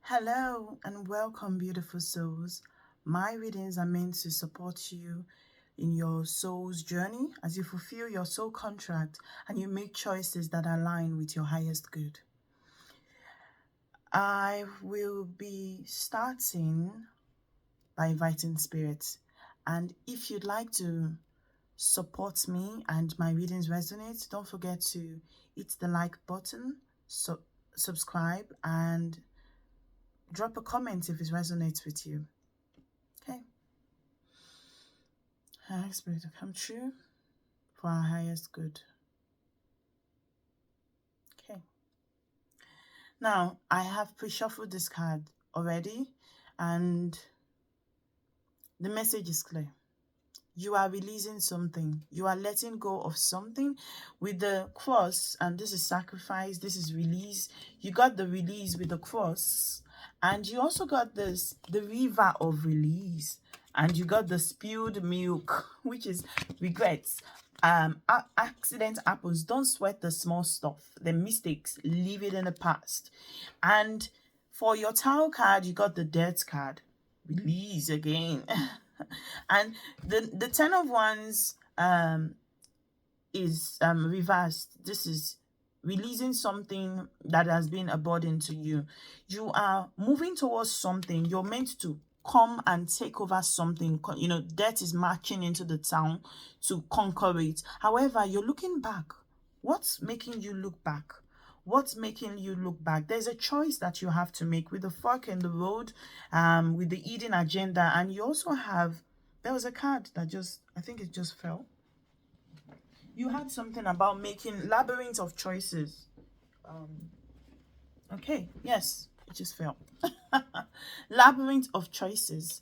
Hello and welcome, beautiful souls. My readings are meant to support you in your soul's journey as you fulfill your soul contract and you make choices that align with your highest good. I will be starting by inviting spirits, and if you'd like to support me and my readings resonate, don't forget to hit the like button, subscribe, and drop a comment if it resonates with you. Okay. High Spirit to come true for our highest good. Okay. Now, I have pre-shuffled this card already, and the message is clear. You are releasing something. You are letting go of something with the cross, and this is sacrifice, this is release. You got the release with the cross, and you also got the river of release, and you got the spilled milk, which is regrets. Accident happens. Don't sweat the small stuff, the mistakes, leave it in the past. And for your tarot card, you got the death card, release again. And the 10 of Wands is reversed. This is releasing something that has been a burden to you. You are moving towards something. You're meant to come and take over something. Death is marching into the town to conquer it. However, you're looking back. What's making you look back? What's making you look back? There's a choice that you have to make with the fork in the road, with the Eden agenda. And you also have, there was a card that I think it just fell. You had something about making Labyrinth of Choices. Okay, yes, it just fell. Labyrinth of Choices.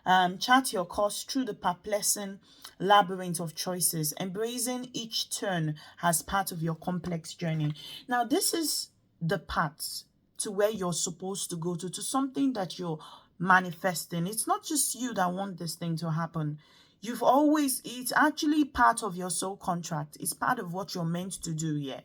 Chart your course through the perplexing labyrinth of choices, embracing each turn as part of your complex journey. Now, this is the path to where you're supposed to go to something that you're manifesting. It's not just you that want this thing to happen. It's actually part of your soul contract. It's part of what you're meant to do here.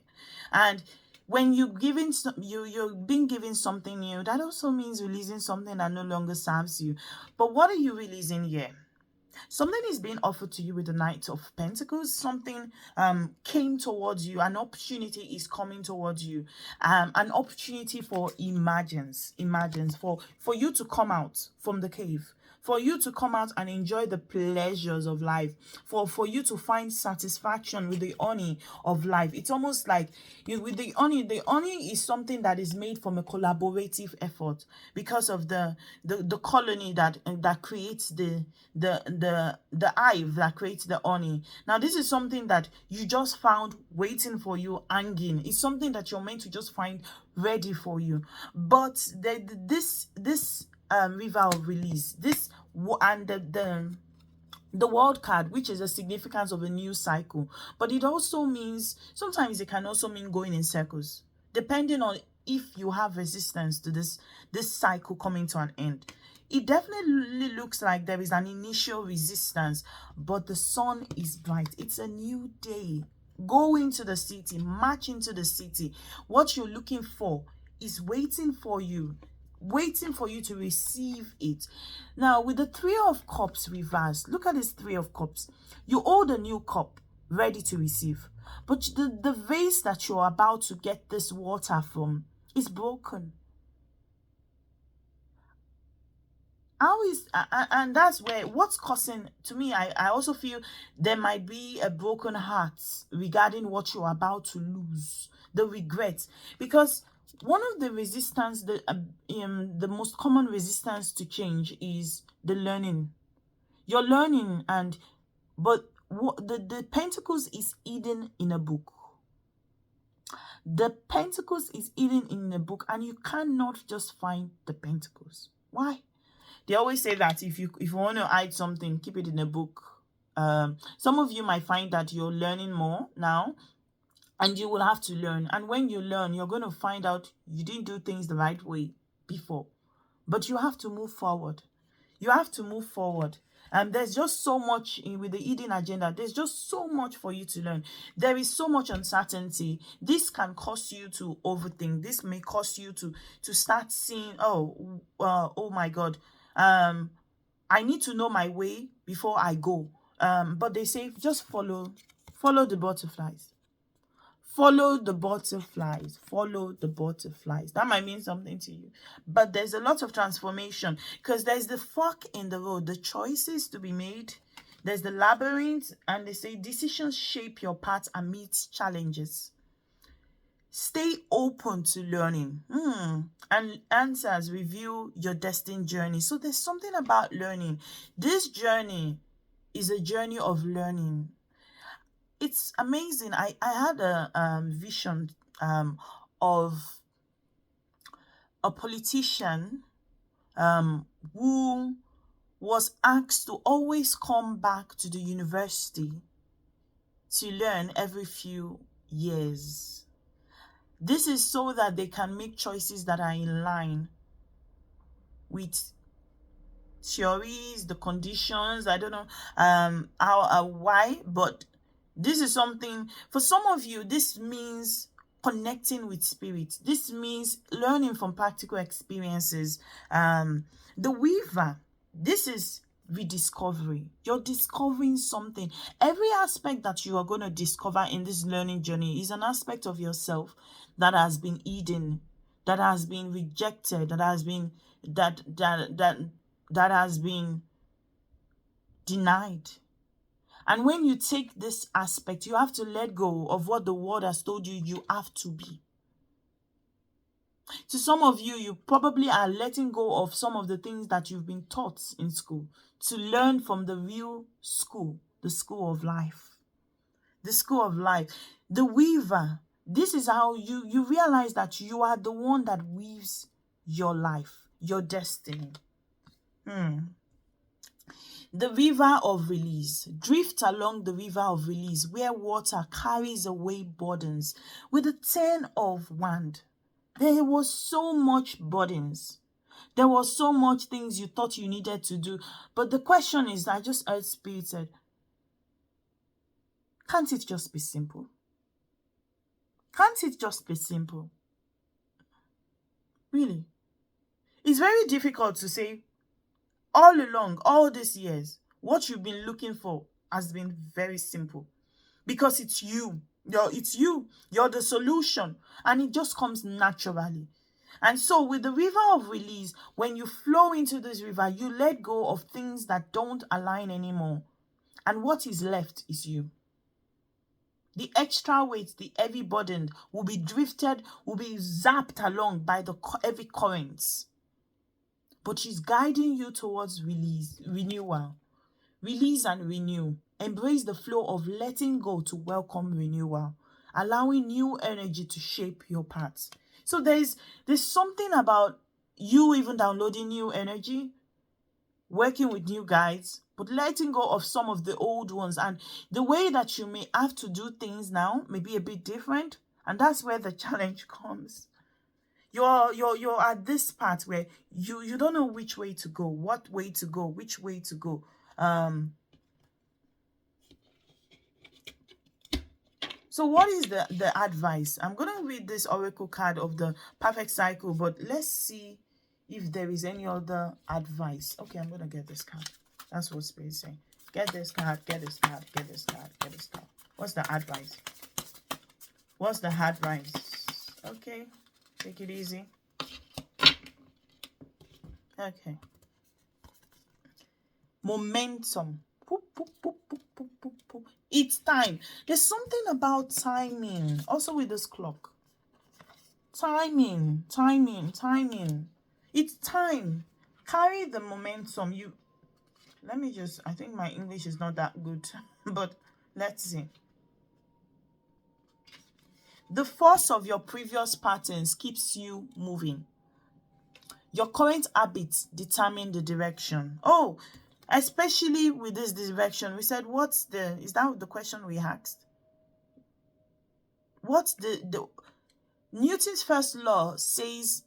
And when you're being given something new, that also means releasing something that no longer serves you. But what are you releasing here? Something is being offered to you with the Knight of Pentacles. Something came towards you. An opportunity is coming towards you. An opportunity for emergence. For you to come out from the cave. For you to come out and enjoy the pleasures of life. For you to find satisfaction with the honey of life. It's almost like with the honey is something that is made from a collaborative effort because of the colony that creates the hive that creates the honey. Now, this is something that you just found waiting for you, hanging. It's something that you're meant to just find ready for you. But this river of release, and the world card, which is a significance of a new cycle, but it also means sometimes it can also mean going in circles, depending on if you have resistance to this cycle coming to an end. It definitely looks like there is an initial resistance, but the sun is bright. It's a new day. Go into the city, march into the city. What you're looking for is waiting for you to receive it. Now, with the Three of Cups reversed, look at this Three of Cups. You hold a new cup ready to receive, but the vase that you're about to get this water from is broken. And that's where what's causing, to me, I also feel there might be a broken heart regarding what you're about to lose, the regret. Because one of the resistance, the most common resistance to change is the learning. You're learning, but the Pentacles is hidden in a book. The Pentacles is hidden in a book, and you cannot just find the Pentacles. Why? They always say that if you want to hide something, keep it in a book. Some of you might find that you're learning more now, and you will have to learn. And when you learn, you're going to find out you didn't do things the right way before. But you have to move forward. You have to move forward. And there's just so much with the Eden agenda. There's just so much for you to learn. There is so much uncertainty. This can cause you to overthink. This may cause you to start seeing, oh my God, I need to know my way before I go. But they say just follow the butterflies. Follow the butterflies. Follow the butterflies. That might mean something to you. But there's a lot of transformation because there's the fork in the road, the choices to be made. There's the labyrinth, and they say decisions shape your path amidst challenges. Stay open to learning. And answers reveal your destined journey. So there's something about learning. This journey is a journey of learning. It's amazing. I had a vision of a politician who was asked to always come back to the university to learn every few years. This is so that they can make choices that are in line with theories, the conditions. I don't know why, but this is something for some of you. This means connecting with spirit. This means learning from practical experiences. The weaver, this is rediscovery. You're discovering something. Every aspect that you are going to discover in this learning journey is an aspect of yourself that has been hidden, that has been rejected, that has been that has been denied. And when you take this aspect, you have to let go of what the world has told you have to be. To some of you, you probably are letting go of some of the things that you've been taught in school to learn from the real school, the school of life. The school of life. The weaver, this is how you realize that you are the one that weaves your life, your destiny. The river of release. Drift along the river of release where water carries away burdens with a turn of wand. There was so much burdens. There was so much things you thought you needed to do. But the question is, I just heard Spirit said, can't it just be simple? Can't it just be simple? Really? It's very difficult to say, all along, all these years, what you've been looking for has been very simple because it's you. It's you. You're the solution, and it just comes naturally. And so with the river of release, when you flow into this river, you let go of things that don't align anymore. And what is left is you. The extra weight, the heavy burden will be drifted, will be zapped along by the heavy currents. But she's guiding you towards renewal. Release and renew. Embrace the flow of letting go to welcome renewal, allowing new energy to shape your path. So there's something about you even downloading new energy, working with new guides, but letting go of some of the old ones. And the way that you may have to do things now may be a bit different. And that's where the challenge comes. You're at this part where you don't know which way to go, what way to go, which way to go. So what is the advice? I'm going to read this oracle card of the perfect cycle, but let's see if there is any other advice. Okay, I'm going to get this card. That's what Spirit is saying. Get this card, get this card, get this card, get this card. What's the advice? What's the advice? Okay, take it easy. Okay. Momentum. It's time. There's something about timing. Also with this clock. Timing. It's time. Carry the momentum. I think my English is not that good, but let's see. The force of your previous patterns keeps you moving. Your current habits determine the direction. Oh, especially with this direction. We said, is that the question we asked? What's the Newton's first law says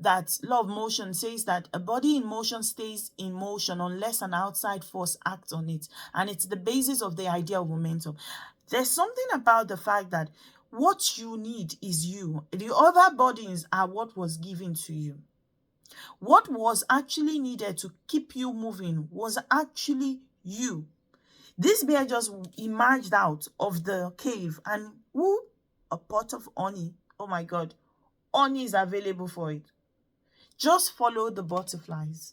that law of motion says that a body in motion stays in motion unless an outside force acts on it. And it's the basis of the idea of momentum. There's something about the fact that what you need is you. The other bodies are what was given to you. What was actually needed to keep you moving was actually you. This bear just emerged out of the cave and who? A pot of honey. Oh my God. Honey is available for it. Just follow the butterflies.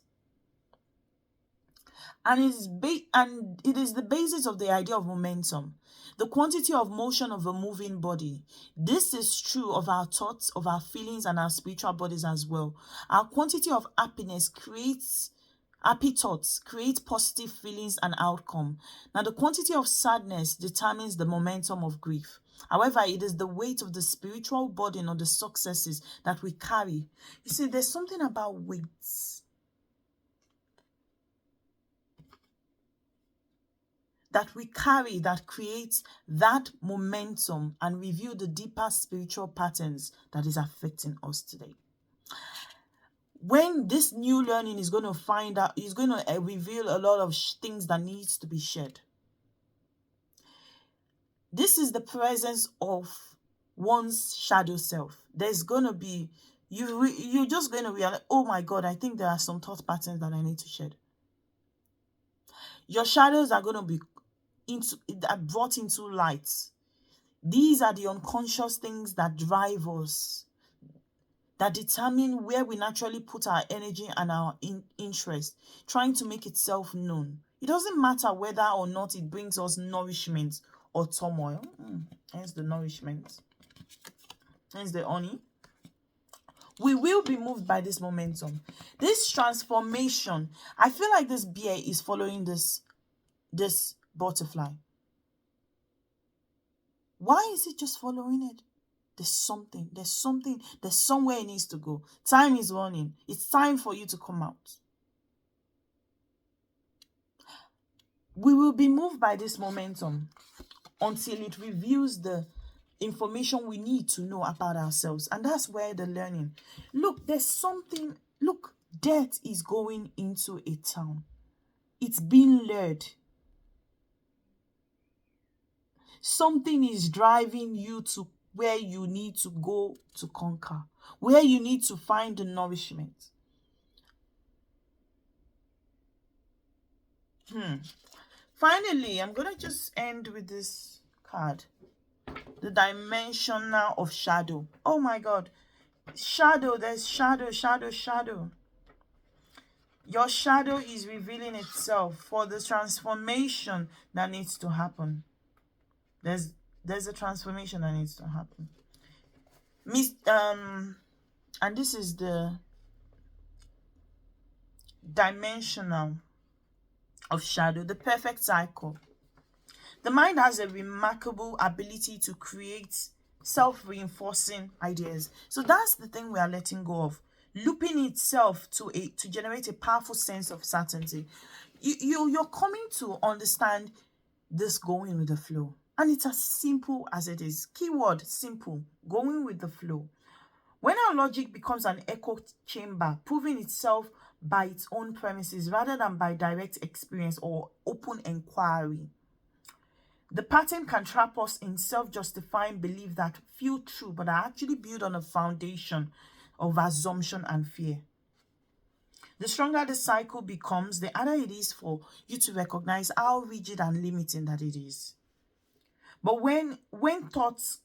And it is the basis of the idea of momentum, the quantity of motion of a moving body. This is true of our thoughts, of our feelings, and our spiritual bodies as well. Our quantity of happiness creates happy thoughts, creates positive feelings and outcome. Now, the quantity of sadness determines the momentum of grief. However, it is the weight of the spiritual burden or the successes that we carry. You see, there's something about weights that we carry that creates that momentum and reveal the deeper spiritual patterns that is affecting us today. When this new learning is going to find out, is going to reveal a lot of things that needs to be shared. This is the presence of one's shadow self. There's going to be, you're just going to realize, oh my God, I think there are some thought patterns that I need to shed. Your shadows are going to be brought into light. These are the unconscious things that drive us, that determine where we naturally put our energy and our interest, trying to make itself known. It doesn't matter whether or not it brings us nourishment or turmoil. Hence the nourishment. Hence the honey. We will be moved by this momentum. This transformation. I feel like this bear is following this butterfly. Why is it just following it? There's somewhere it needs to go. Time is running. It's time for you to come out. We will be moved by this momentum until it reveals the information we need to know about ourselves. And that's where the learning. Look, death is going into a town. It's being led. Something is driving you to where you need to go to conquer, where you need to find the nourishment. Finally, I'm going to just end with this card. The dimensional of shadow. Oh my God. Shadow, there's shadow. Your shadow is revealing itself for the transformation that needs to happen. There's a transformation that needs to happen. And this is the dimensional of shadow, the perfect cycle. The mind has a remarkable ability to create self-reinforcing ideas. So that's the thing we are letting go of. Looping itself to generate a powerful sense of certainty. You're coming to understand this going with the flow. And it's as simple as it is. Keyword, simple. Going with the flow. When our logic becomes an echo chamber, proving itself by its own premises rather than by direct experience or open inquiry, the pattern can trap us in self-justifying beliefs that feel true but are actually built on a foundation of assumption and fear. The stronger the cycle becomes, the harder it is for you to recognize how rigid and limiting that it is. But when thoughts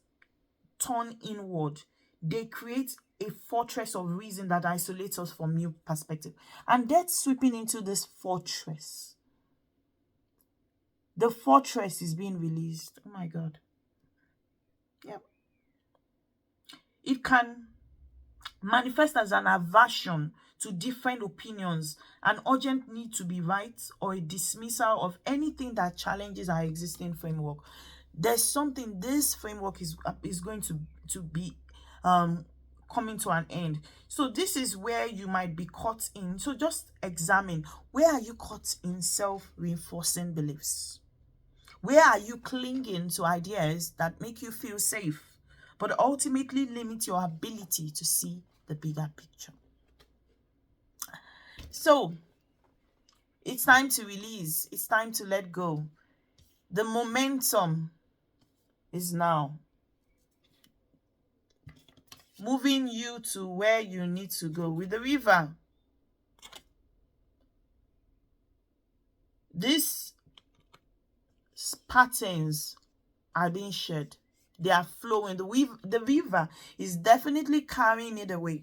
turn inward, they create a fortress of reason that isolates us from new perspective. And death sweeping into this fortress. The fortress is being released. Oh my God. Yep. It can manifest as an aversion to different opinions, an urgent need to be right, or a dismissal of anything that challenges our existing framework. There's something, this framework is going to be coming to an end. So this is where you might be caught in. So just examine, where are you caught in self-reinforcing beliefs? Where are you clinging to ideas that make you feel safe, but ultimately limit your ability to see the bigger picture? So it's time to release. It's time to let go. The momentum is now moving you to where you need to go. With the river, these patterns are being shed. They are flowing. The river is definitely carrying it away.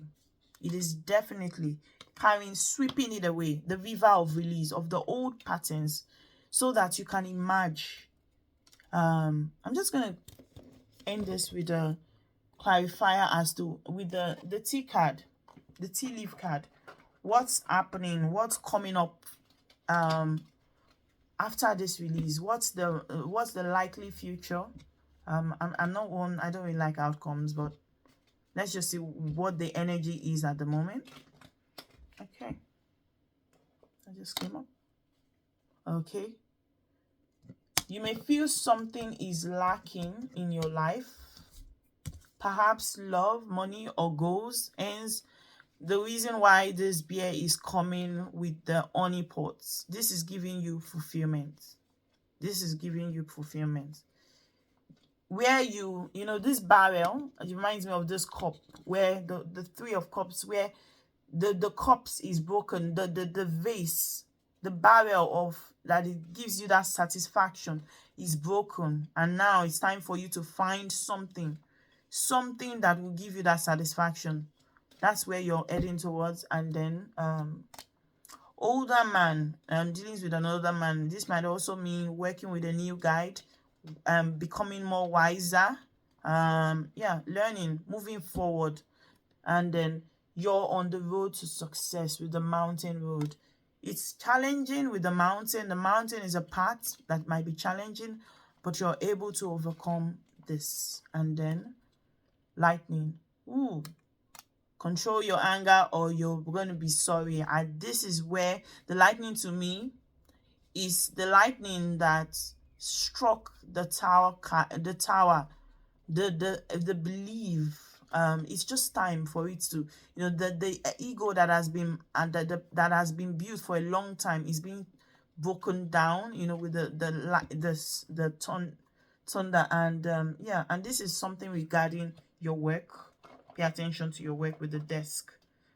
It is definitely carrying, sweeping it away. The river of release of the old patterns, so that you can emerge. I'm just gonna end this with a clarifier as to with the tea card, the tea leaf card. What's happening? What's coming up? After this release, what's the likely future? I'm not one, I don't really like outcomes, but let's just see what the energy is at the moment. Okay, I just came up. Okay, you may feel something is lacking in your life, perhaps love, money, or goals. Hence the reason why this bear is coming with the honey pots. This is giving you fulfillment. This is giving you fulfillment. Where you know, this barrel, it reminds me of this cup, where the three of cups, where the cups is broken, the vase, the barrel of that it gives you that satisfaction is broken, and now it's time for you to find something that will give you that satisfaction. That's where you're heading towards. And then older man, dealings with an older man. This might also mean working with a new guide, becoming more wiser, yeah, learning, moving forward. And then you're on the road to success with the mountain road. It's challenging with the mountain. The mountain is a path that might be challenging, but you're able to overcome this. And then lightning. Ooh, control your anger or you're going to be sorry. And this is where the lightning, to me, is the lightning that struck the tower, the belief. It's just time for it to, the ego that has been, and that has been built for a long time, is being broken down, with the thunder. And yeah, and this is something regarding your work. Pay attention to your work with the desk.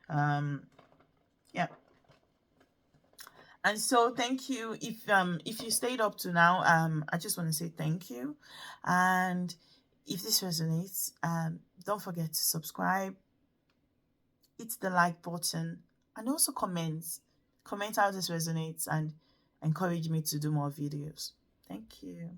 Yeah. And so thank you. If you stayed up to now, I just want to say thank you. And if this resonates, don't forget to subscribe, hit the like button, and also comment how this resonates, and encourage me to do more videos. Thank you.